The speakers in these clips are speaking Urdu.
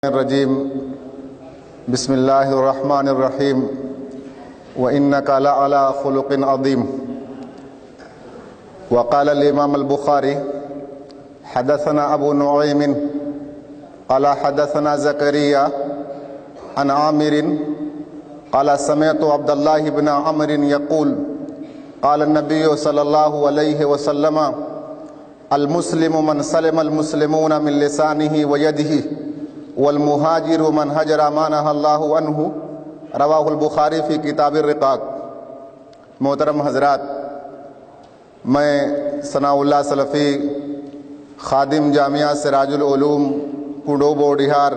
الرجیم بسم اللہ الرحمن الرحیم وَإِنَّكَ لَعَلَىٰ خُلُقٍ عَظِيمٍ وقال الإمام البخاری حدثنا ابو نعیم قال حدثنا زکریا عن عامر قال سمعت عبد الله بن عمرو يقول قال النبي صلى الله عليه وسلم المسلم من سلم المسلمون من لسانه ويده والمهاجر من هجر ما نهى الله عنه رواہ البخاری فی کتاب الرقاق۔ محترم حضرات، میں ثناء اللہ سلفی خادم جامعہ سراج العلوم کوڈو بوڈیہار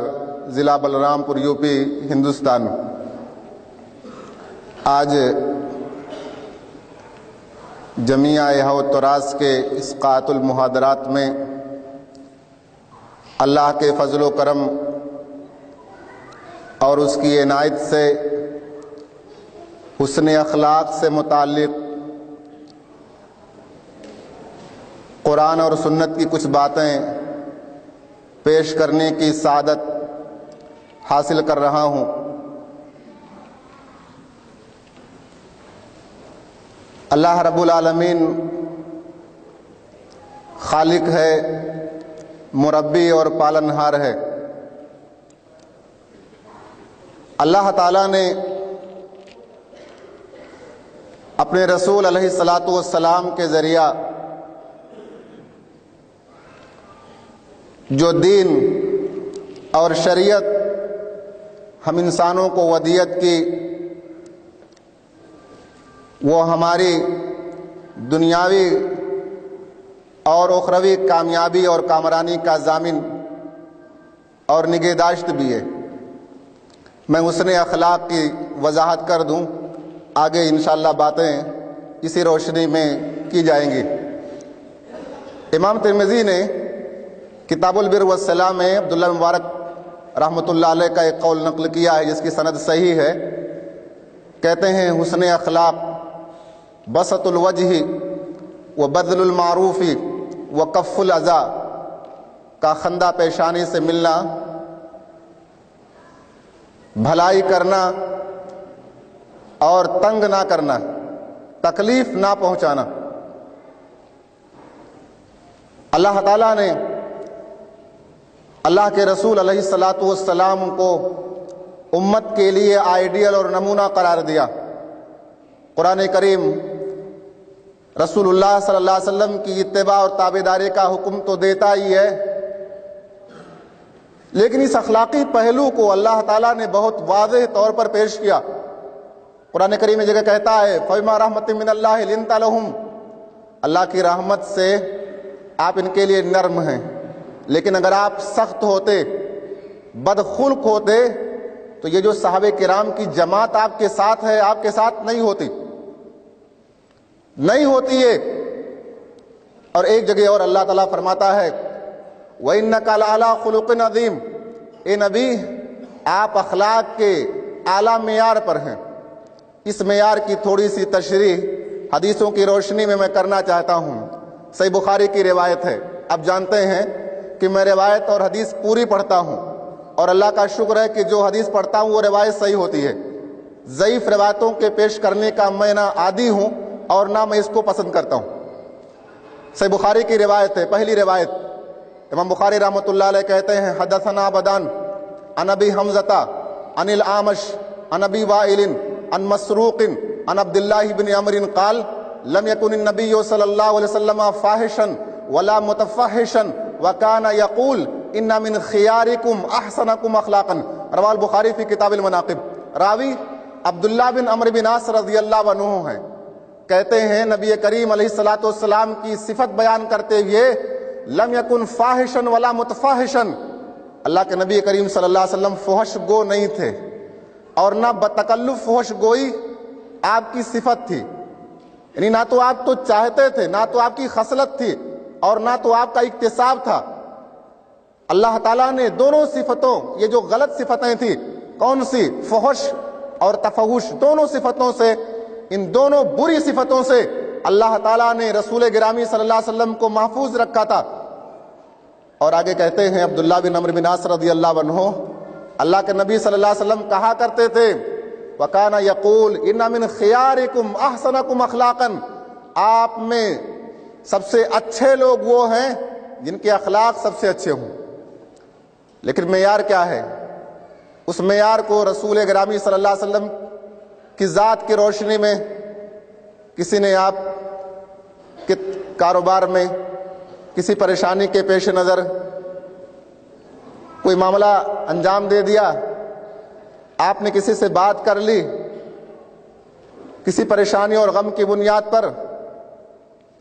ضلع بلرام پور یو پی ہندوستان، آج جمیعہ احاؤ تراث کے اسقاط المحاضرات میں اللہ کے فضل و کرم اور اس کی عنایت سے حسن اخلاق سے متعلق قرآن اور سنت کی کچھ باتیں پیش کرنے کی سعادت حاصل کر رہا ہوں۔ اللہ رب العالمین خالق ہے، مربی اور پالنہار ہے۔ اللہ تعالیٰ نے اپنے رسول علیہ الصلاۃ والسلام کے ذریعہ جو دین اور شریعت ہم انسانوں کو ودیت کی، وہ ہماری دنیاوی اور اخروی کامیابی اور کامرانی کا ضامن اور نگہداشت بھی ہے۔ میں حسن اخلاق کی وضاحت کر دوں، آگے انشاءاللہ باتیں اسی روشنی میں کی جائیں گی۔ امام ترمذی نے کتاب البر والصلہ میں عبداللہ مبارک رحمۃ اللہ علیہ کا ایک قول نقل کیا ہے جس کی سند صحیح ہے۔ کہتے ہیں حسن اخلاق بسط الوجہ و بذل المعروف و کف الاذی کا خندہ پیشانی سے ملنا، بھلائی کرنا اور تنگ نہ کرنا، تکلیف نہ پہنچانا۔ اللہ تعالیٰ نے اللہ کے رسول علیہ الصلاۃ والسلام کو امت کے لیے آئیڈیل اور نمونہ قرار دیا۔ قرآن کریم رسول اللہ صلی اللہ علیہ وسلم کی اتباع اور تابعداری کا حکم تو دیتا ہی ہے، لیکن اس اخلاقی پہلو کو اللہ تعالیٰ نے بہت واضح طور پر پیش کیا۔ قرآن کریم میں جگہ کہتا ہے فَبِمَا رَحْمَةٍ مِّنَ اللَّهِ لِنتَ لَهُمْ، اللہ کی رحمت سے آپ ان کے لیے نرم ہیں، لیکن اگر آپ سخت ہوتے، بدخلق ہوتے تو یہ جو صحابہ کرام کی جماعت آپ کے ساتھ ہے، آپ کے ساتھ نہیں ہوتی ہے۔ اور ایک جگہ اور اللہ تعالیٰ فرماتا ہے وَإِنَّكَ لَعَلَىٰ خُلُقٍ عَظِيمٍ، اے نبی آپ اخلاق کے اعلیٰ معیار پر ہیں۔ اس معیار کی تھوڑی سی تشریح حدیثوں کی روشنی میں کرنا چاہتا ہوں۔ صحیح بخاری کی روایت ہے، آپ جانتے ہیں کہ میں روایت اور حدیث پوری پڑھتا ہوں، اور اللہ کا شکر ہے کہ جو حدیث پڑھتا ہوں وہ روایت صحیح ہوتی ہے۔ ضعیف روایتوں کے پیش کرنے کا میں نہ عادی ہوں اور نہ میں اس کو پسند کرتا ہوں۔ صحیح بخاری کی روایت ہے، پہلی روایت امام بخاری رحمۃ اللہ علیہ کہتے ہیں حدثنا عبدان عن ابی حمزہ عن الاعمش عن ابی وائل عن مسروق عن عبد اللہ بن عمرو قال لم يكن النبي صلی اللہ علیہ وسلم فاحشا ولا متفحشا وكان يقول ان من خياركم احسنكم اخلاقا، رواہ البخاری فی کتاب المناقب۔ راوی عبداللہ بن عمرو بن عاص رضی اللہ عنہ ہیں، کہتے ہیں نبی کریم علیہ الصلاۃ والسلام کی صفت بیان کرتے ہوئے لم یکن فاحشا ولا متفاحشا، اللہ کے نبی کریم صلی اللہ علیہ وسلم فحش گو نہیں تھے اور نہ بتکلف فحش گوئی آپ کی صفت تھی، یعنی نہ تو آپ تو چاہتے تھے، نہ تو آپ کی خصلت تھی اور نہ تو آپ کا اکتساب تھا۔ اللہ تعالیٰ نے دونوں صفتوں، یہ جو غلط صفتیں تھیں، کون سی؟ فحش اور تفحش، دونوں صفتوں سے، ان دونوں بری صفتوں سے اللہ تعالیٰ نے رسول گرامی صلی اللہ علیہ وسلم کو محفوظ رکھا تھا۔ اور آگے کہتے ہیں عبداللہ بن عمرو بن عاص رضی اللہ عنہ اللہ کے نبی صلی اللہ علیہ وسلم کہا کرتے تھے وَكَانَ يَقُولُ إِنَّ مِنْ خِيَارِكُمْ أَحْسَنَكُمْ أَخْلَاقًا، آپ میں سب سے اچھے لوگ وہ ہیں جن کے اخلاق سب سے اچھے ہوں۔ لیکن معیار کیا ہے؟ اس معیار کو رسول گرامی صلی اللہ علیہ وسلم کی ذات کی روشنی میں کسی نے آپ کے کاروبار میں کسی پریشانی کے پیش نظر کوئی معاملہ انجام دے دیا، آپ نے کسی سے بات کر لی کسی پریشانی اور غم کی بنیاد پر،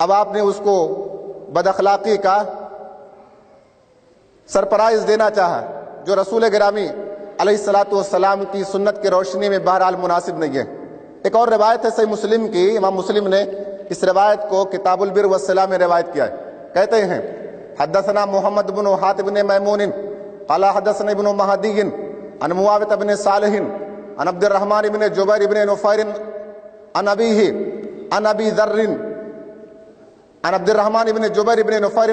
اب آپ نے اس کو بد اخلاقی کا سرپرائز دینا چاہا، جو رسول گرامی علیہ الصلاۃ والسلام کی سنت کی روشنی میں بہرحال مناسب نہیں ہے۔ ایک اور روایت ہے صحیح مسلم کی، امام مسلم نے اس روایت کو کتاب البر والصلہ میں روایت کیا ہے۔ کہتے ہیں حدثنا محمد بن حاتم بن میمون قال حدثنا ابن مہدی عن معاویہ بن صالح عن عبد الرحمن بن جبیر بن نفیر عن ابیہ عن ابی ذر عن عبد الرحمن بن جبیر بن نفیر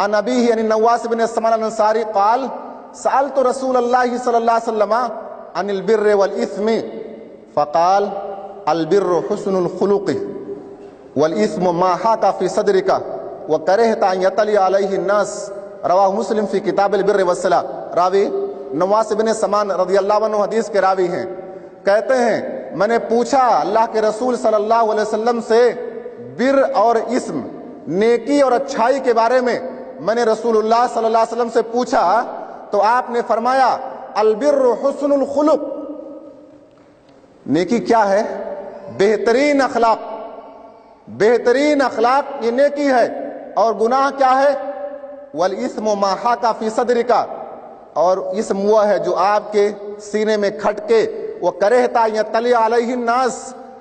عن ابیہ عن النواس بن سمعان الانصاری قال سألت رسول اللہ صلی اللہ علیہ وسلم عن البر والإثم فقال البر حسن الخلق والإثم ما حاك في صدرك وكرهت أن يطلع عليه الناس، رواہ مسلم فی کتاب البر والصلہ۔ راوی نواس بن سمان رضی اللہ عنہ حدیث کے راوی ہیں، کہتے ہیں میں نے پوچھا اللہ کے رسول صلی اللہ علیہ وسلم سے بر اور اسم، نیکی اور اچھائی کے بارے میں میں نے رسول اللہ صلی اللہ علیہ وسلم سے پوچھا تو آپ نے فرمایا البر حسن الخلق، نیکی کیا ہے؟ بہترین اخلاق، بہترین اخلاق یہ نیکی ہے، اور گناہ کیا ہے؟ والاسم ما حاک فی صدرک، اور اسم وہ ہے جو آپ کے سینے میں کھٹ کے وہ کرہتا یطلع علیہ الناس،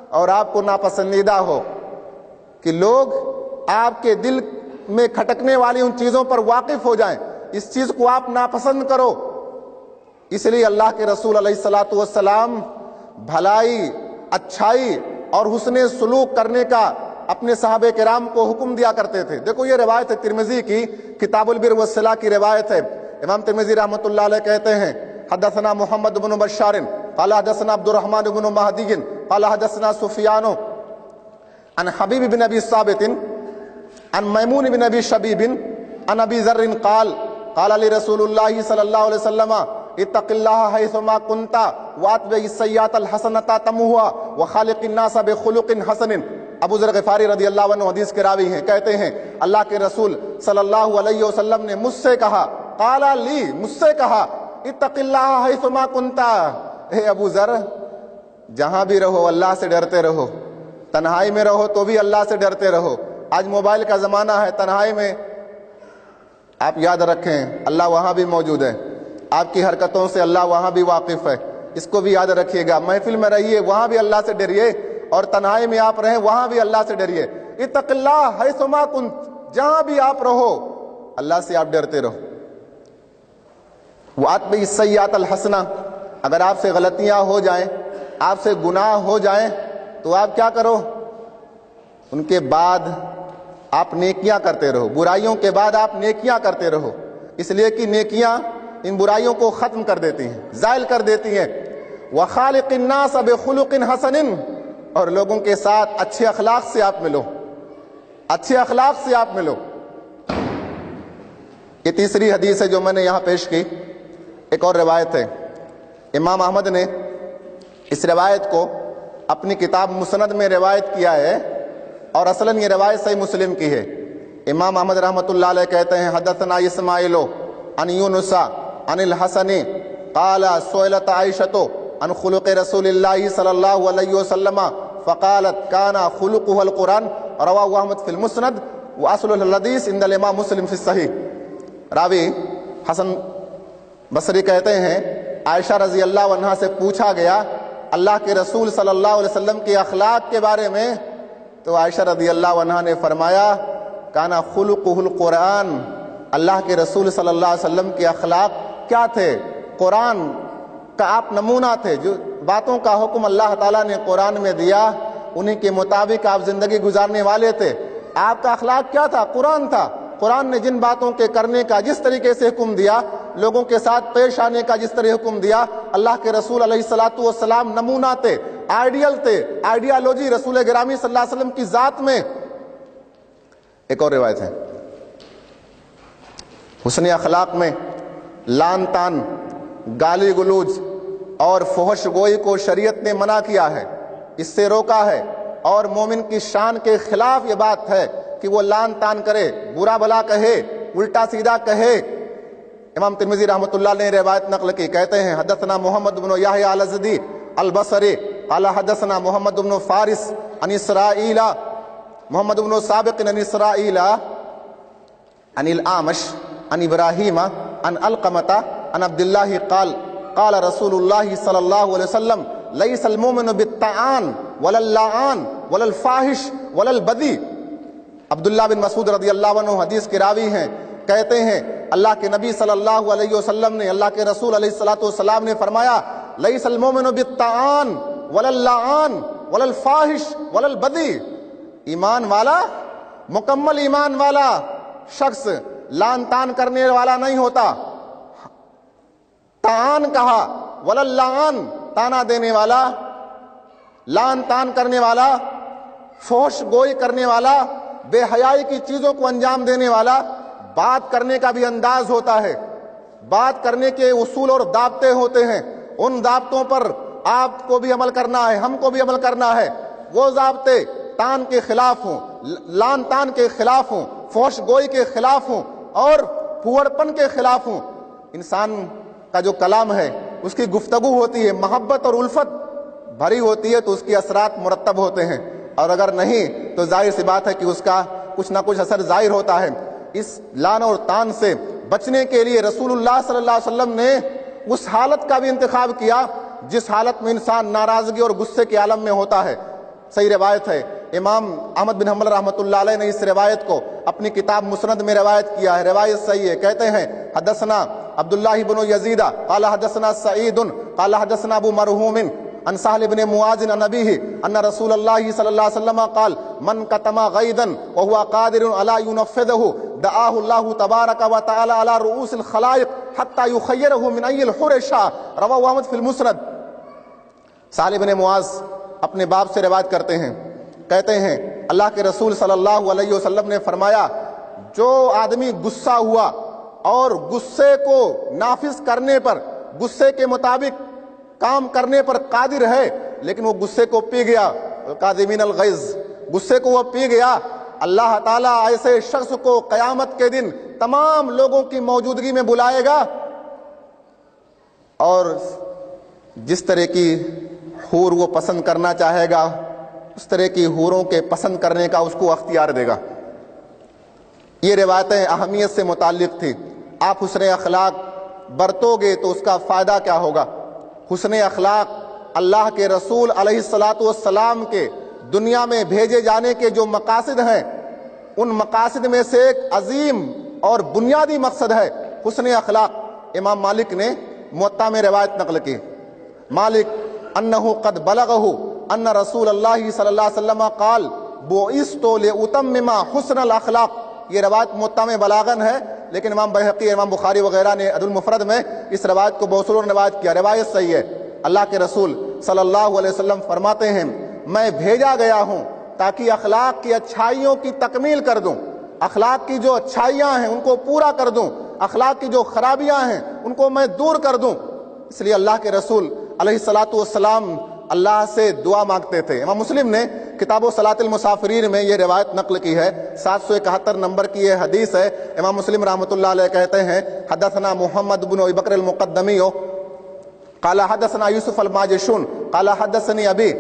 اور آپ کو ناپسندیدہ ہو کہ لوگ آپ کے دل میں کھٹکنے والی ان چیزوں پر واقف ہو جائیں، اس چیز کو آپ ناپسند کرو۔ اس لیے اللہ کے رسول علیہ الصلاۃ والسلام بھلائی، اچھائی اور حسن سلوک کرنے کا اپنے صحابہ کرام کو حکم دیا کرتے تھے۔ دیکھو یہ روایت ہے ترمذی کی کتاب البر والصلہ کی روایت ہے۔ امام ترمذی رحمۃ اللہ علیہ کہتے ہیں حدثنا محمد بن بشار قال حدثنا عبد الرحمن بن مہدی قال حدثنا سفیان عن حبیب بن ابی ثابت عن میمون بن ابی شبیب عن ابی ذر قال قال لی رسول اللہ صلی اللہ علیہ وسلم اتق اللہ حیثما کنت واتبع السیئۃ الحسنۃ تمحوها وخالق الناس بخلق حسن۔ ابو ذر غفاری رضی اللہ عنہ حدیث کے راوی ہیں، کہتے ہیں اللہ کے رسول صلی اللہ علیہ وسلم نے مجھ سے کہا، قال لی، مجھ سے کہا، اتق اللہ حیثما کنت، اے ابو ذر جہاں بھی رہو اللہ سے ڈرتے رہو، تنہائی میں رہو تو بھی اللہ سے ڈرتے رہو۔ آج موبائل کا زمانہ ہے، تنہائی میں آپ یاد رکھیں اللہ وہاں بھی موجود ہے، آپ کی حرکتوں سے اللہ وہاں بھی واقف ہے، اس کو بھی یاد رکھیے گا۔ محفل میں رہیے وہاں بھی اللہ سے ڈریے، اور تنہائی میں آپ رہیں وہاں بھی اللہ سے ڈریے۔ اتق اللہ حیثما کنت، جہاں بھی آپ رہو اللہ سے آپ ڈرتے رہو۔ واتبع السیئۃ الحسنہ، اگر آپ سے غلطیاں ہو جائیں، آپ سے گناہ ہو جائیں تو آپ کیا کرو؟ ان کے بعد آپ نیکیاں کرتے رہو، برائیوں کے بعد آپ نیکیاں کرتے رہو، اس لیے کہ نیکیاں ان برائیوں کو ختم کر دیتی ہیں، زائل کر دیتی ہیں۔ وخالق الناس بخلق حسن، اور لوگوں کے ساتھ اچھے اخلاق سے آپ ملو، اچھے اخلاق سے آپ ملو۔ یہ تیسری حدیث ہے جو میں نے یہاں پیش کی۔ ایک اور روایت ہے، امام احمد نے اس روایت کو اپنی کتاب مسند میں روایت کیا ہے، اور اصلاً یہ روایت صحیح مسلم کی ہے۔ امام احمد رحمۃ اللہ علیہ کہتے ہیں حدثنا اسماعیل عن یونس عن الحسن قال سئلت عائشۃ عن خلق رسول اللہ صلی اللہ علیہ وسلم فقالت كان خلقه القرآن، رواه احمد فی المسند واصل الحدیث عند الامام مسلم فی الصحیح۔ راوی حسن بصری کہتے ہیں عائشہ رضی اللہ عنہا سے پوچھا گیا اللہ کے رسول صلی اللہ علیہ وسلم کے اخلاق کے بارے میں، تو عائشہ رضی اللہ عنہا نے فرمایا کانا خلقہ القرآن، اللہ کے رسول صلی اللہ علیہ وسلم کے اخلاق کیا تھے؟ قرآن کا آپ نمونہ تھے، جو باتوں کا حکم اللہ تعالیٰ نے قرآن میں دیا انہی کے مطابق آپ زندگی گزارنے والے تھے۔ آپ کا اخلاق کیا تھا؟ قرآن تھا۔ قرآن نے جن باتوں کے کرنے کا جس طریقے سے حکم دیا لوگوں کے ساتھ پیش آنے کا جس طرح حکم دیا، اللہ کے رسول علیہ الصلوۃ والسلام نمونہ تھے، آئیڈیل تھے، آئیڈیالوجی رسول گرامی صلی اللہ علیہ وسلم کی ذات میں۔ ایک اور روایت ہے، حسن اخلاق میں لان تان، گالی گلوچ اور فحش گوئی کو شریعت نے منع کیا ہے، اس سے روکا ہے، اور مومن کی شان کے خلاف یہ بات ہے کہ وہ لان تان کرے، برا بھلا کہے، الٹا سیدھا کہے۔ امام ترمذی رحمۃ اللہ نے روایت نقل کی، کہتے ہیں حدثنا محمد بن یحیی الازدی البصری قال حدثنا محمد بن فارس عن اسرائیل محمد بن سابق عن اسرائیل عن الاعمش عن ابراہیم عن علقمۃ عن عبد اللہ قال قال رسول اللہ صلی اللہ علیہ وسلم لیس المؤمن بالطعان ولا اللعان ولا الفاحش ولا البذی۔ عبداللہ بن مسعود رضی اللہ عنہ حدیث کے راوی ہیں، کہتے ہیں اللہ کے نبی صلی اللہ علیہ وسلم نے، اللہ کے رسول علیہ الصلوۃ والسلام نے فرمایا لیس المؤمن بالطعان ولا اللعان ولا الفاحش ولا البذی، ایمان والا، مکمل ایمان والا شخص لان تان کرنے والا نہیں ہوتا۔ طعان کہا، ولا اللعان تانا دینے والا، لان تان کرنے والا، فحش گوئی کرنے والا، بے حیائی کی چیزوں کو انجام دینے والا۔ بات کرنے کا بھی انداز ہوتا ہے، بات کرنے کے اصول اور ضابطے ہوتے ہیں، ان ضابطوں پر آپ کو بھی عمل کرنا ہے، ہم کو بھی عمل کرنا ہے۔ وہ ضابطے تان کے خلاف ہوں، لان تان کے خلاف ہوں، فحش گوئی کے خلاف ہوں اور پھوڑپن کے خلاف ہوں۔ انسان کا جو کلام ہے، اس کی گفتگو ہوتی ہے، محبت اور الفت بھری ہوتی ہے تو اس کے اثرات مرتب ہوتے ہیں، اور اگر نہیں تو ظاہر سی بات ہے کہ اس کا کچھ نہ کچھ اثر ظاہر ہوتا ہے۔ اس لان اور تان سے بچنے کے لیے رسول اللہ صلی اللہ علیہ وسلم نے اس حالت کا بھی انتخاب کیا جس حالت میں انسان ناراضگی اور غصے کے عالم میں ہوتا ہے۔ صحیح روایت ہے، امام احمد بن حنبل رحمۃ اللہ علیہ نے اس روایت کو اپنی کتاب مسند میں روایت کیا ہے، روایت صحیح ہے۔ کہتے ہیں حدثنا عبداللہ بن یزید قال حدثنا سعید قال حدثنا ابو مرحوم عن سہل بن معاذ عن ابیہ ان رسول اللہ صلی اللہ علیہ وسلم قال من کتم غیظا وهو قادر على ينفذه دعاه الله تبارک وتعالى على رؤوس الخلائق حتى يخيره من اي الحور شاء، رواه احمد في المسند۔ سہل بن معاذ اپنے باپ سے روایت کرتے ہیں، کہتے ہیں اللہ کے رسول صلی اللہ علیہ وسلم نے فرمایا جو آدمی غصہ ہوا اور غصے کو نافذ کرنے پر، غصے کے مطابق کام کرنے پر قادر ہے لیکن وہ غصے کو پی گیا، القاذمین الغیظ، غصے کو وہ پی گیا، اللہ تعالیٰ ایسے شخص کو قیامت کے دن تمام لوگوں کی موجودگی میں بلائے گا اور جس طرح کی حور وہ پسند کرنا چاہے گا اس طرح کی حوروں کے پسند کرنے کا اس کو اختیار دے گا۔ یہ روایتیں اہمیت سے متعلق تھی۔ آپ حسن اخلاق برتو گے تو اس کا فائدہ کیا ہوگا؟ حسن اخلاق اللہ کے رسول علیہ الصلوۃ والسلام کے دنیا میں بھیجے جانے کے جو مقاصد ہیں، ان مقاصد میں سے ایک عظیم اور بنیادی مقصد ہے حسن اخلاق۔ امام مالک نے موطا میں روایت نقل کی، مالک انہ قد بلغہ ان رسول اللہ صلی اللہ علیہ وسلم قال بعثت لاتمم حسن الاخلاق۔ یہ روایت موطا میں بلاغن ہے، لیکن امام بہقی، امام بخاری وغیرہ نے ادب المفرد میں اس روایت کو بوصول روایت کیا، روایت صحیح ہے۔ اللہ کے رسول صلی اللہ علیہ وسلم فرماتے ہیں میں بھیجا گیا ہوں تاکہ اخلاق کی اچھائیوں کی تکمیل کر دوں، اخلاق کی جو اچھائیاں ہیں ان کو پورا کر دوں، اخلاق کی جو خرابیاں ہیں ان کو میں دور کر دوں۔ اس لیے اللہ کے رسول علیہ الصلوۃ والسلام اللہ سے دعا مانگتے تھے۔ امام مسلم نے کتاب و صلاۃ المسافرین میں یہ روایت نقل کی ہے، 771 نمبر کی یہ حدیث ہے۔ امام مسلم رحمۃ اللہ علیہ کہتے ہیں حدثنا محمد بن ابی بکر المقدمی قال حدثنا یوسف الماجشون قال حدثني ابی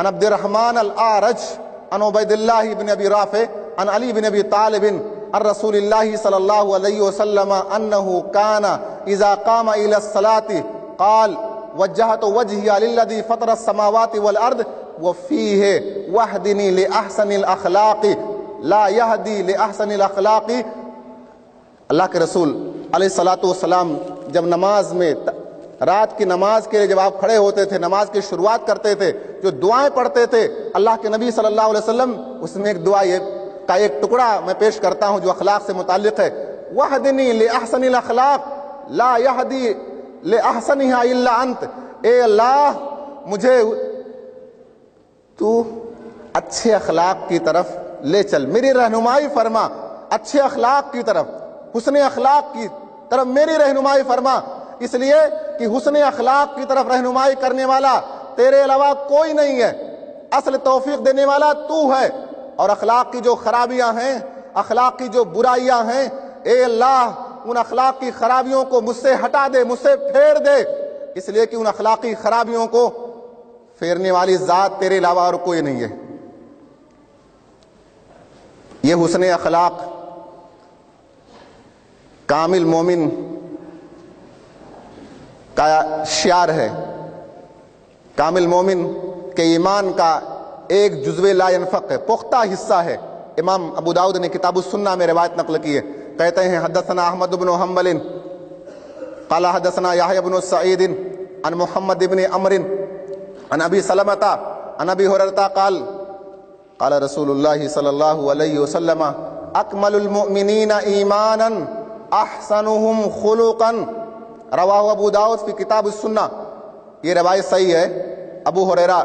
عن عبد الرحمن الاعرج عن عبید اللہ بن ابی رافع عن علی بن ابی طالب عن رسول اللہ صلی اللہ علیہ وسلم انه كان اذا قام الى الصلاة قال وجہت وجہی للذی فطر السماوات والارض وفیہ واہدنی لأحسن الاخلاق لا یہدی لأحسن الاخلاق۔ اللہ کے رسول علیہ الصلوۃ والسلام جب نماز میں، رات کی نماز کے لیے جب آپ کھڑے ہوتے تھے، نماز کی شروعات کرتے تھے، جو دعائیں پڑھتے تھے اللہ کے نبی صلی اللہ علیہ وسلم، اس میں ایک دعا کا ایک ٹکڑا میں پیش کرتا ہوں جو اخلاق سے متعلق ہے، وَاهْدِنِي لِأَحْسَنِ الْأَخْلَاقِ، لا یہدی لأحسنہا الا انت، اے اللہ مجھے تو اچھے اخلاق کی طرف لے چل، میری رہنمائی فرما، اچھے اخلاق کی طرف، حسن اخلاق کی طرف میری رہنمائی فرما، اس لیے کہ حسن اخلاق کی طرف رہنمائی کرنے والا تیرے علاوہ کوئی نہیں ہے، اصل توفیق دینے والا تو ہے، اور اخلاق کی جو خرابیاں ہیں، اخلاق کی جو برائیاں ہیں، اے اللہ ان اخلاق کی خرابیوں کو مجھ سے ہٹا دے، مجھ سے پھیر دے، اس لیے کہ ان اخلاقی خرابیوں کو پھیرنے والی ذات تیرے علاوہ اور کوئی نہیں ہے۔ یہ حسن اخلاق کامل مومن کا شعار ہے، کامل مومن کے ایمان کا ایک جزو لا ينفق ہے، پختہ حصہ ہے۔ امام ابو داؤد نے کتاب السنہ میں روایت نقل کی ہے، کہتے ہیں حدثنا احمد بن حنبل قال حدثنا یحییٰ بن سعید عن محمد بن عمرو عن ابی سلمۃ عن ابی ہریرہ قال قال رسول اللہ صلی اللہ علیہ وسلم اکمل المؤمنین ایمانا احسنهم خلقا، رواہ ابو داؤد فی کتاب السنہ۔ یہ روایت صحیح ہے، ابو ہریرہ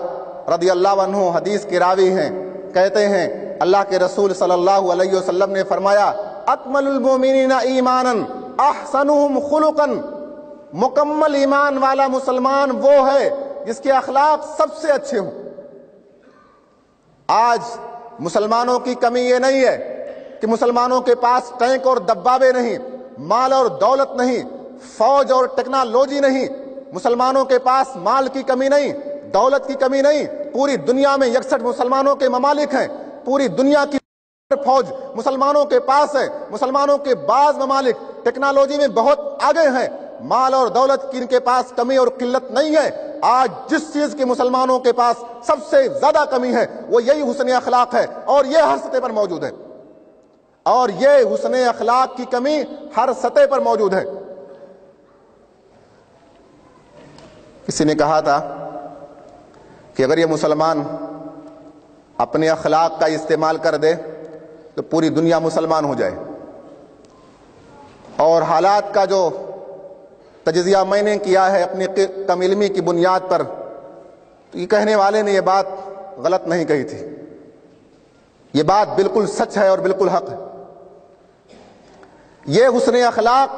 رضی اللہ عنہ حدیث کے راوی ہیں، کہتے ہیں اللہ کے رسول صلی اللہ علیہ وسلم نے فرمایا اکمل المؤمنین ایمانا احسنهم خلقا، مکمل ایمان والا مسلمان وہ ہے جس کے اخلاق سب سے اچھے ہوں۔ آج مسلمانوں کی کمی یہ نہیں ہے کہ مسلمانوں کے پاس ٹینک اور دبابے نہیں، مال اور دولت نہیں، فوج اور ٹیکنالوجی نہیں، مسلمانوں کے پاس مال کی کمی نہیں، دولت کی کمی نہیں، پوری دنیا میں 61 مسلمانوں کے ممالک ہیں، پوری دنیا کی فوج مسلمانوں کے پاس ہے، مسلمانوں کے بعض ممالک ٹیکنالوجی میں بہت آگے ہیں، مال اور دولت کی ان کے پاس کمی اور قلت نہیں ہے۔ آج جس چیز کی مسلمانوں کے پاس سب سے زیادہ کمی ہے وہ یہی حسن اخلاق ہے، اور یہ ہر سطح پر موجود ہے، اور یہ حسن اخلاق کی کمی ہر سطح پر موجود ہے۔ کسی نے کہا تھا کہ اگر یہ مسلمان اپنے اخلاق کا استعمال کر دے تو پوری دنیا مسلمان ہو جائے، اور حالات کا جو تجزیہ میں نے کیا ہے اپنی کم علمی کی بنیاد پر، تو یہ کہنے والے نے یہ بات غلط نہیں کہی تھی، یہ بات بالکل سچ ہے اور بالکل حق ہے۔ یہ حسن اخلاق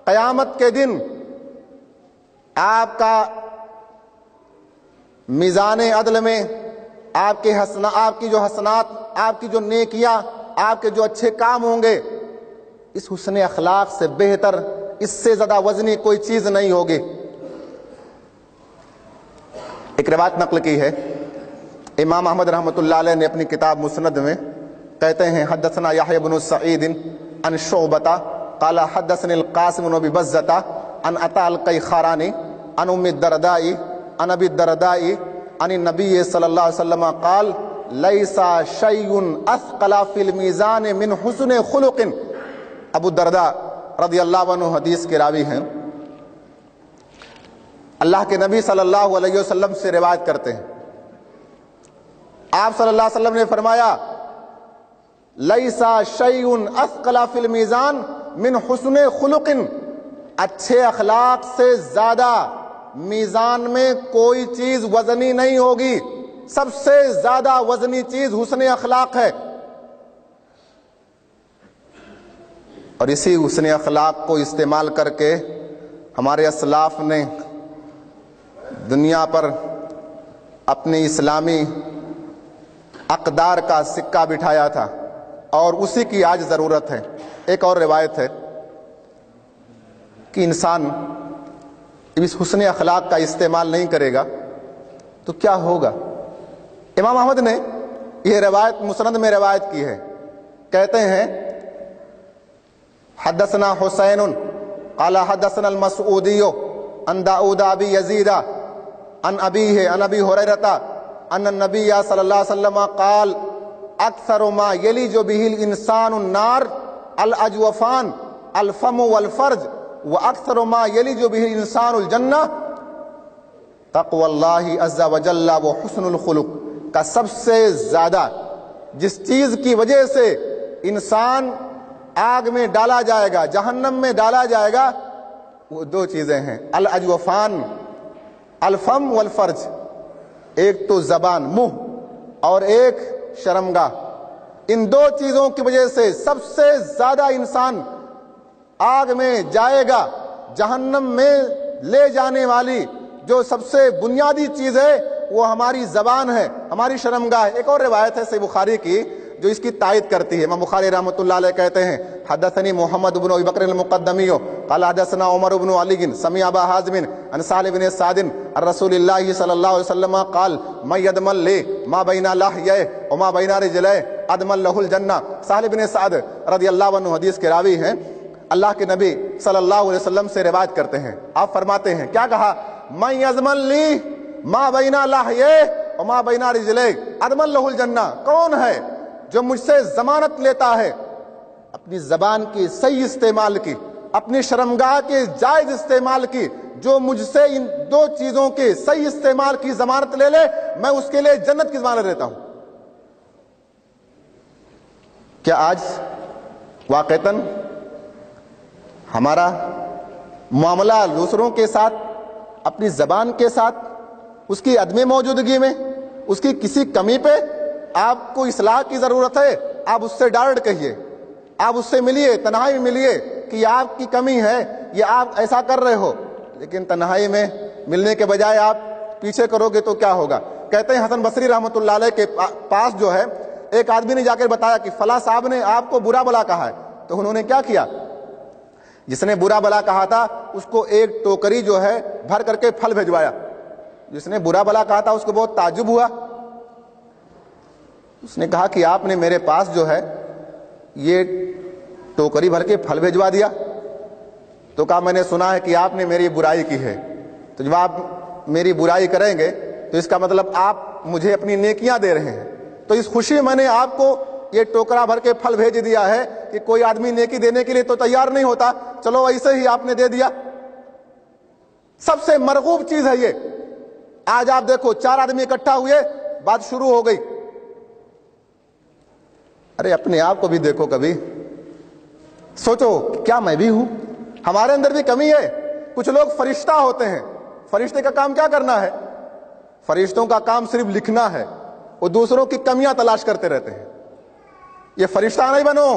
قیامت کے دن آپ کا میزان عدل میں آپ کی جو حسنات، آپ کی جو نیکیاں، آپ کے جو اچھے کام ہوں گے، اس حسن اخلاق سے بہتر، اس سے زیادہ وزنی کوئی چیز نہیں ہوگی۔ ایک روایت نقل کی ہے امام احمد رحمۃ اللہ علیہ نے اپنی کتاب مسند میں، کہتے ہیں حدثنا یحییٰ بن سعید عن شعبۃ قال حدثني القاسم بن ابی بزۃ عن عطاء القیخارانی عن ام الدرداء عن ابی الدرداء عن النبی صلی اللہ علیہ وسلم قال لیس شیء اثقل فی المیزان من حسن خلق۔ ابو الدرداء رضی اللہ عنہ حدیث کے راوی ہیں، اللہ کے نبی صلی اللہ علیہ وسلم سے روایت کرتے ہیں، آپ صلی اللہ علیہ وسلم نے فرمایا لیس شیء اثقل فی المیزان من حسن خلق، اچھے اخلاق سے زیادہ میزان میں کوئی چیز وزنی نہیں ہوگی، سب سے زیادہ وزنی چیز حسن اخلاق ہے۔ اور اسی حسن اخلاق کو استعمال کر کے ہمارے اسلاف نے دنیا پر اپنی اسلامی اقدار کا سکہ بٹھایا تھا، اور اسی کی آج ضرورت ہے۔ ایک اور روایت ہے کہ انسان اس حسن اخلاق کا استعمال نہیں کرے گا تو کیا ہوگا۔ امام احمد نے یہ روایت مسند میں روایت کی ہے، کہتے ہیں حدثنا حسین قال حدثنا المسعودی عن داؤد ابی یزید عن ابیہ عن ابی ہریرہ ان النبی صلی اللہ علیہ وسلم قال اکثر ما یلج به الانسان النار الاجوفان الفم والفرج واکثر ما یلج به الانسان الجنہ تقوی اللہ عز وجل وحسن الخلق۔ کا سب سے زیادہ جس چیز کی وجہ سے انسان آگ میں ڈالا جائے گا، جہنم میں ڈالا جائے گا، وہ دو چیزیں ہیں، الاجوفان، الفم والفرج، ایک تو زبان منہ اور ایک شرمگاہ۔ ان دو چیزوں کی وجہ سے سب سے زیادہ انسان آگ میں جائے گا۔ جہنم میں لے جانے والی جو سب سے بنیادی چیز ہے وہ ہماری زبان ہے، ہماری شرمگاہ ہے۔ ایک اور روایت ہے صحیح بخاری کی جو اس کی تائید کرتی ہے۔ امام بخاری رحمۃ اللہ علیہ کہتے ہیں حدثنی محمد بن ابی بکر المقدمی قال حدثنا عمر بن علی سمع ابا حازم عن سہل بن سعد عن رسول اللہ صلی اللہ علیہ وسلم قال من یضمن لی ما بین لحیہ وما بین رجلیہ اضمن لہ الجنہ۔ سہل بن سعد رضی اللہ عنہ حدیث کے راوی ہیں، اللہ کے نبی صلی اللہ علیہ وسلم سے روایت کرتے ہیں، آپ فرماتے ہیں کیا کہا؟ من یضمن لی ما بین لحیہ وما بین رجلیہ اضمن لہ الجنہ۔ کون ہے جو مجھ سے ضمانت لیتا ہے اپنی زبان کی صحیح استعمال کی، اپنی شرمگاہ کے جائز استعمال کی، جو مجھ سے ان دو چیزوں کے صحیح استعمال کی ضمانت لے لے، میں اس کے لیے جنت کی ضمانت لیتا ہوں۔ کیا آج واقعتاً ہمارا معاملہ دوسروں کے ساتھ، اپنی زبان کے ساتھ، اس کی عدم موجودگی میں، اس کی کسی کمی پہ آپ کو اصلاح کی ضرورت ہے، آپ اس سے ڈائریکٹ کہیے، آپ اس سے ملیے، تنہائی میں ملیے کہ یہ آپ کی کمی ہے، یہ آپ ایسا کر رہے ہو۔ لیکن تنہائی میں ملنے کے بجائے آپ پیچھے کرو گے تو کیا ہوگا؟ کہتے ہیں حسن بصری رحمۃ اللہ علیہ کے پاس جو ہے ایک آدمی نے جا کر بتایا کہ فلاں صاحب نے آپ کو برا بلا کہا ہے۔ تو انہوں نے کیا کیا؟ جس نے برا بلا کہا تھا اس کو ایک ٹوکری جو ہے بھر کر کے پھل بھجوایا۔ جس نے برا بلا کہا تھا اس کو بہت تعجب ہوا، اس نے کہا کہ آپ نے میرے پاس جو ہے یہ ٹوکری بھر کے پھل بھجوا دیا۔ تو کہا میں نے سنا ہے کہ آپ نے میری برائی کی ہے، تو جب آپ میری برائی کریں گے تو اس کا مطلب آپ مجھے اپنی نیکیاں دے رہے ہیں، تو اس خوشی میں نے آپ کو یہ ٹوکرا بھر کے پھل بھیج دیا ہے کہ کوئی آدمی نیکی دینے کے لیے تو تیار نہیں ہوتا، چلو ایسے ہی آپ نے دے دیا۔ سب سے مرغوب چیز ہے یہ۔ آج آپ دیکھو 4 آدمی اکٹھا ہوئے، بات شروع ہو گئی۔ ارے اپنے آپ کو بھی دیکھو، کبھی سوچو کیا میں بھی ہوں؟ ہمارے اندر بھی کمی ہے۔ کچھ لوگ فرشتہ ہوتے ہیں، فرشتے کا کام کیا کرنا ہے؟ فرشتوں کا کام صرف لکھنا ہے، وہ دوسروں کی کمیاں تلاش کرتے رہتے ہیں۔ یہ فرشتہ نہیں بنو،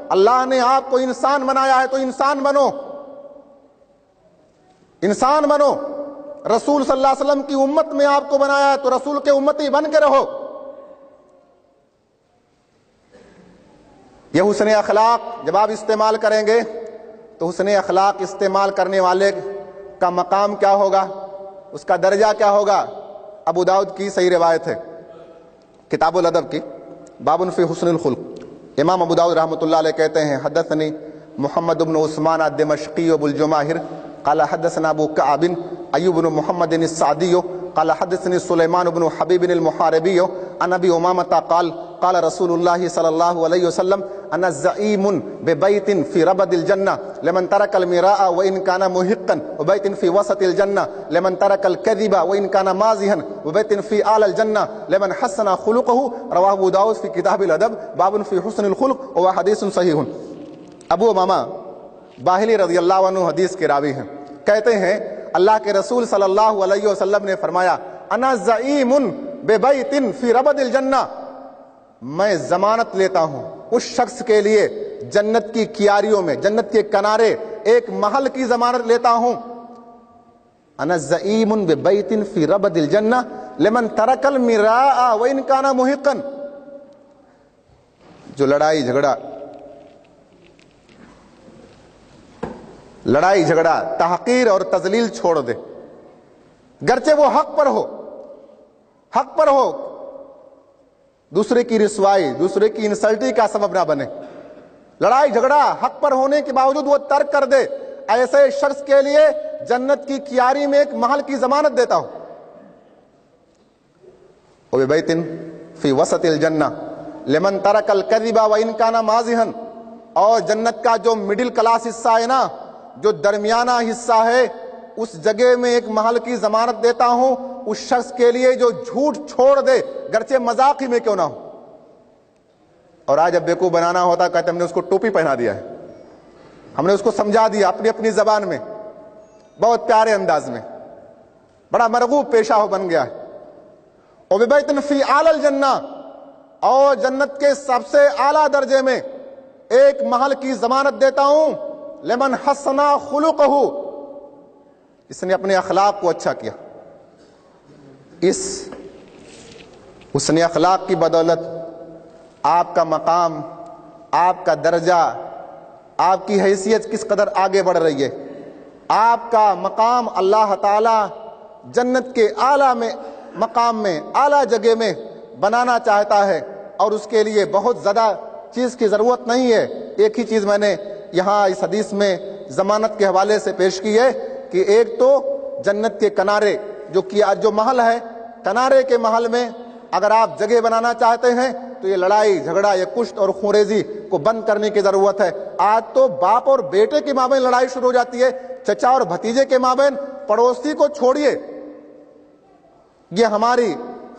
اللہ نے آپ کو انسان بنایا ہے تو انسان بنو، انسان بنو۔ رسول صلی اللہ علیہ وسلم کی امت میں آپ کو بنایا ہے تو رسول کے امتی بن کے رہو۔ یہ حسن اخلاق جب آپ استعمال کریں گے تو حسن اخلاق استعمال کرنے والے کا مقام کیا ہوگا، اس کا درجہ کیا ہوگا؟ ابو داؤد کی صحیح روایت ہے، کتاب الادب کی، باب فی حسن الخلق۔ امام ابو داؤد رحمۃ اللہ علیہ کہتے ہیں حدثنی محمد بن عثمان الدمشقی ابو الجماہر قال حدثنا ابو کعب ایوب بن محمد السعدی قال حدثني سليمان بن حبيب المحاربي عن ابي امامه قال قال رسول الله صلى الله عليه وسلم انا زعيم ببيت في ربد الجنه لمن ترك المراء وان كان محقا وبيت في وسط الجنه لمن ترك الكذب وان كان مازحا وبيت في اعلى الجنه لمن حسن خلقه رواه ابو داود في كتاب الادب باب في حسن الخلق وهو حديث صحيح۔ ابو امامہ باہلی رضی اللہ عنہ حدیث کے راوی ہیں، کہتے ہیں اللہ کے رسول صلی اللہ علیہ وسلم نے فرمایا انا زعیم ببیت فی ربد الجنہ، میں ضمانت لیتا ہوں اس شخص کے لیے جنت کی کیاریوں میں، جنت کے کنارے ایک محل کی ضمانت لیتا ہوں۔ انا زعیم ببیت فی ربد الجنہ لمن ترک المراء وان کان محقا، جو لڑائی جھگڑا تحقیر اور تذلیل چھوڑ دے، گرچہ وہ حق پر ہو، دوسرے کی رسوائی، دوسرے کی انسلٹی کا سبب نہ بنے، لڑائی جھگڑا حق پر ہونے کے باوجود وہ ترک کر دے، ایسے شخص کے لیے جنت کی کیاری میں ایک محل کی ضمانت دیتا ہوں۔ وبیت فی وسط الجنہ لمن ترک الکذب وان کان مازحا، اور جنت کا جو مڈل کلاس حصہ ہے نا، جو درمیانہ حصہ ہے، اس جگہ میں ایک محل کی ضمانت دیتا ہوں اس شخص کے لیے جو جھوٹ چھوڑ دے، گرچہ مذاق ہی میں کیوں نہ ہو۔ اور آج جب بیوقوف بنانا ہوتا کہتے ہم نے اس کو ٹوپی پہنا دیا ہے، ہم نے اس کو سمجھا دیا اپنی زبان میں، بہت پیارے انداز میں، بڑا مرغوب پیشہ ہو بن گیا ہے۔ وَبِبَيْتٍ فِي أَعْلَى الْجَنَّةِ، اور جنت کے سب سے اعلیٰ درجے میں ایک محل کی ضمانت دیتا ہوں، لمن حسن خلقہ، اس نے اپنے اخلاق کو اچھا کیا۔ اس حسن اخلاق کی بدولت آپ کا مقام، آپ کا درجہ، آپ کی حیثیت کس قدر آگے بڑھ رہی ہے۔ آپ کا مقام اللہ تعالی جنت کے اعلیٰ میں مقام میں، اعلیٰ جگہ میں بنانا چاہتا ہے، اور اس کے لیے بہت زیادہ چیز کی ضرورت نہیں ہے۔ ایک ہی چیز میں نے یہاں اس حدیث میں ضمانت کے حوالے سے پیش کی ہے کہ ایک تو جنت کے کنارے جو محل ہے، کنارے کے محل میں اگر آپ جگہ بنانا چاہتے ہیں تو یہ لڑائی جھگڑا، یہ کشت اور خونریزی کو بند کرنے کی ضرورت ہے۔ آج تو باپ اور بیٹے کے مابین لڑائی شروع ہو جاتی ہے، چچا اور بھتیجے کے مابین، پڑوسی کو چھوڑیے۔ یہ ہماری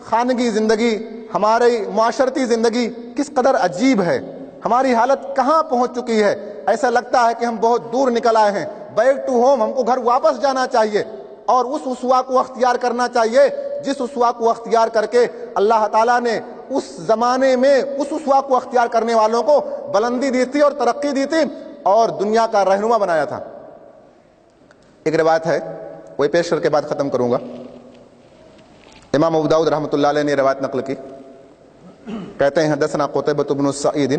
خانگی زندگی، ہماری معاشرتی زندگی کس قدر عجیب ہے، ہماری حالت کہاں پہنچ چکی ہے۔ ایسا لگتا ہے کہ ہم بہت دور نکل آئے ہیں، بیک ٹو ہوم، ہم کو گھر واپس جانا چاہیے، اور اس اسوا کو اختیار کرنا چاہیے جس اسوا کو اختیار کر کے اللہ تعالیٰ نے اس زمانے میں اس اسوا کو اختیار کرنے والوں کو بلندی دی تھی اور ترقی دی تھی اور دنیا کا رہنما بنایا تھا۔ ایک روایت ہے، وہی پیش کر کے بعد ختم کروں گا۔ امام ابو داؤد رحمۃ اللہ علیہ نے روایت نقل کی، کہتے ہیں حدثنا قتيبة بن سعيد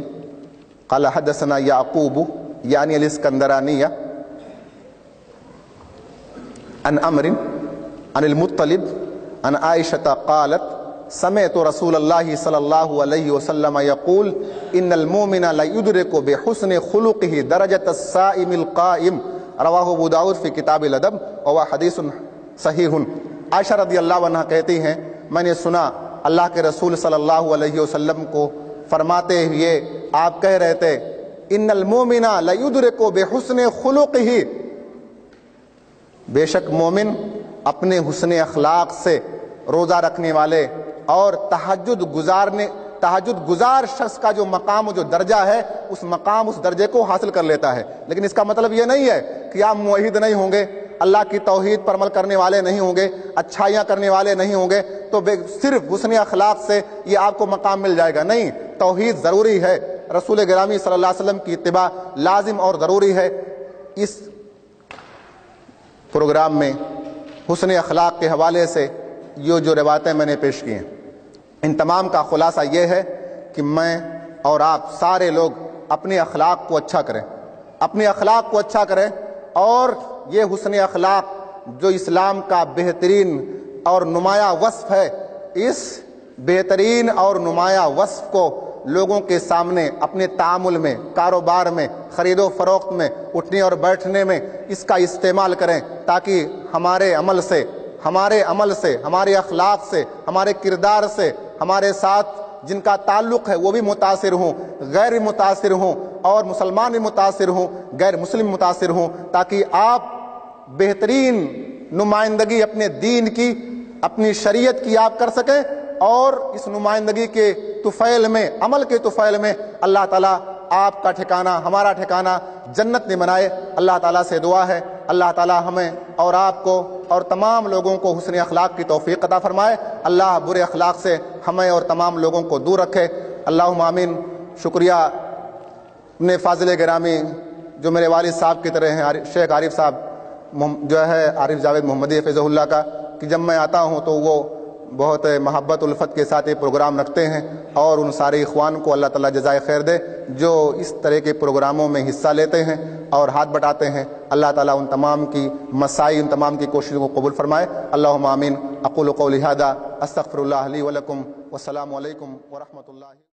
قال حدثنا يعقوب يعني الاسكندراني عن عمرو عن المطلب عن عائشة قالت سمعت رسول الله صلى الله عليه وسلم يقول ان المؤمن لا يدرك بحسن خلقه درجة الصائم القائم، رواه ابو داؤد في کتاب الادب وهو حدیث صحیح۔ عائشہ رضی اللہ عنہ کہتی ہیں میں نے سنا اللہ کے رسول صلی اللہ علیہ وسلم کو فرماتے ہوئے آپ کہہ رہے تھے ان المؤمن لا يدرك بحسن خلقه، بے شک مومن اپنے حسن اخلاق سے، روزہ رکھنے والے اور تہجد گزار شخص کا جو مقام و جو درجہ ہے، اس مقام اس درجے کو حاصل کر لیتا ہے۔ لیکن اس کا مطلب یہ نہیں ہے کہ آپ موحد نہیں ہوں گے، اللہ کی توحید پر عمل کرنے والے نہیں ہوں گے، اچھائیاں کرنے والے نہیں ہوں گے تو صرف حسن اخلاق سے یہ آپ کو مقام مل جائے گا۔ نہیں، توحید ضروری ہے، رسول گرامی صلی اللہ علیہ وسلم کی اتباع لازم اور ضروری ہے۔ اس پروگرام میں حسن اخلاق کے حوالے سے یہ جو روایتیں میں نے پیش کی ہیں، ان تمام کا خلاصہ یہ ہے کہ میں اور آپ سارے لوگ اپنے اخلاق کو اچھا کریں، اپنے اخلاق کو اچھا کریں، اور یہ حسن اخلاق جو اسلام کا بہترین اور نمایاں وصف ہے، اس بہترین اور نمایاں وصف کو لوگوں کے سامنے اپنے تعامل میں، کاروبار میں، خرید و فروخت میں، اٹھنے اور بیٹھنے میں اس کا استعمال کریں، تاکہ ہمارے عمل سے، ہمارے اخلاق سے، ہمارے کردار سے ہمارے ساتھ جن کا تعلق ہے وہ بھی متاثر ہوں، غیر متاثر ہوں، اور مسلمان بھی متاثر ہوں، غیر مسلم متاثر ہوں، تاکہ آپ بہترین نمائندگی اپنے دین کی، اپنی شریعت کی آپ کر سکیں، اور اس نمائندگی کے طفیل میں، عمل کے طفیل میں اللہ تعالیٰ آپ کا ٹھکانہ، ہمارا ٹھکانہ جنت میں بنائے۔ اللہ تعالیٰ سے دعا ہے اللہ تعالیٰ ہمیں اور آپ کو اور تمام لوگوں کو حسن اخلاق کی توفیق عطا فرمائے۔ اللہ برے اخلاق سے ہمیں اور تمام لوگوں کو دور رکھے۔ اللہم آمین۔ شکریہ اپنے فاضل گرامی جو میرے والد صاحب کی طرح ہیں، شیخ عارف صاحب جو ہے عارف جاوید محمدی حفظہ اللہ کا، کہ جب میں آتا ہوں تو وہ بہت محبت الفت کے ساتھ یہ پروگرام رکھتے ہیں، اور ان سارے اخوان کو اللہ تعالیٰ جزائے خیر دے جو اس طرح کے پروگراموں میں حصہ لیتے ہیں اور ہاتھ بٹاتے ہیں۔ اللہ تعالیٰ ان تمام کی مساعی، ان تمام کی کوششوں کو قبول فرمائے۔ اللہم آمین۔ اقول قولی ھذا استغفر اللہ لی ولکم، والسلام علیکم ورحمۃ اللہ۔